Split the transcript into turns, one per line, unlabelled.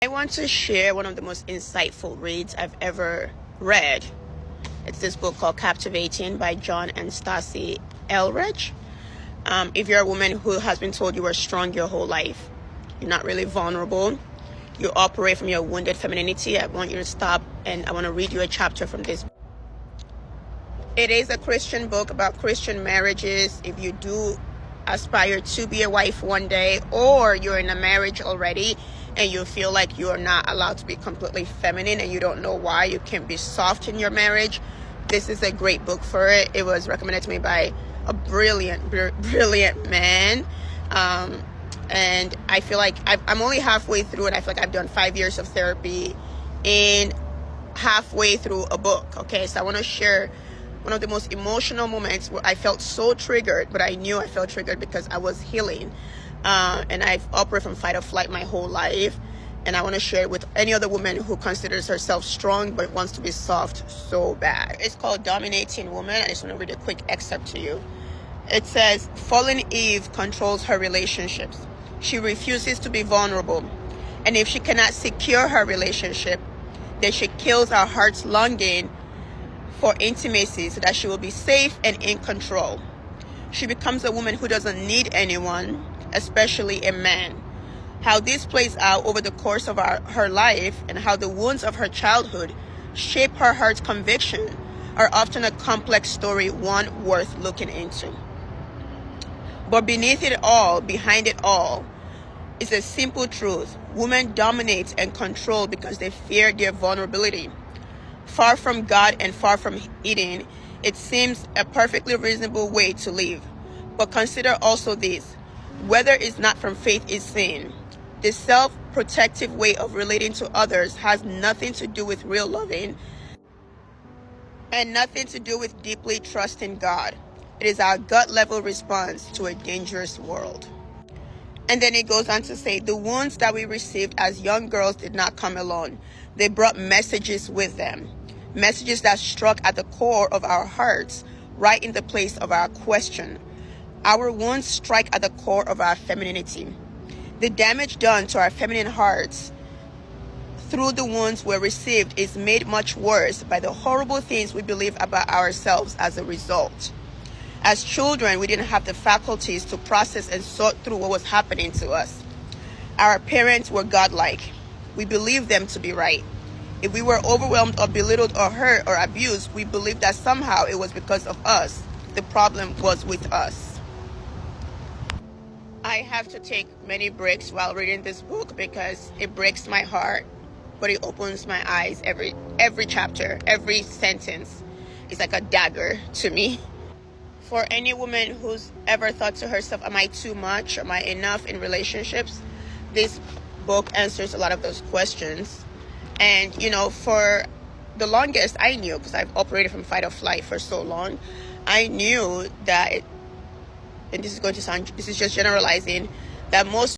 I want to share one of the most insightful reads I've ever read. It's this book called Captivating by John and Stasi Eldredge. If you're a woman who has been told you are strong your whole life, you're not really vulnerable, you operate from your wounded femininity, I want you to stop and I want to read you a chapter from this. It is a Christian book about Christian marriages. If you do aspire to be a wife one day, or you're in a marriage already and you feel like you're not allowed to be completely feminine and you don't know why you can't be soft in your marriage, this is a great book for it. It was recommended to me by a brilliant man. And I feel like I'm only halfway through, and I feel like I've done 5 years of therapy in halfway through a book. Okay, so I want to share one of the most emotional moments where I felt so triggered, but I knew I felt triggered because I was healing. And I've operated from fight or flight my whole life. And I want to share it with any other woman who considers herself strong but wants to be soft so bad. It's called Dominating Woman. I just want to read a quick excerpt to you. It says, fallen Eve controls her relationships. She refuses to be vulnerable. And if she cannot secure her relationship, then she kills our heart's longing for intimacy so that she will be safe and in control. She becomes a woman who doesn't need anyone, especially a man. How this plays out over the course of her life and how the wounds of her childhood shape her heart's conviction are often a complex story, one worth looking into. But beneath it all, behind it all, is a simple truth. Women dominate and control because they fear their vulnerability. Far from God and far from Eden, it seems a perfectly reasonable way to live. But consider also this: whether it's not from faith is sin. The self-protective way of relating to others has nothing to do with real loving and nothing to do with deeply trusting God. It is our gut-level response to a dangerous world. And then it goes on to say, the wounds that we received as young girls did not come alone. They brought messages with them. Messages that struck at the core of our hearts, right in the place of our question. Our wounds strike at the core of our femininity. The damage done to our feminine hearts through the wounds we received is made much worse by the horrible things we believe about ourselves as a result. As children, we didn't have the faculties to process and sort through what was happening to us. Our parents were godlike. We believed them to be right. If we were overwhelmed or belittled or hurt or abused, we believed that somehow it was because of us. The problem was with us. I have to take many breaks while reading this book because it breaks my heart, but it opens my eyes. Every chapter, every sentence is like a dagger to me. For any woman who's ever thought to herself, am I too much? Am I enough in relationships? This book answers a lot of those questions. And, for the longest, I knew, because I've operated from fight or flight for so long, I knew that, and this is just generalizing, that most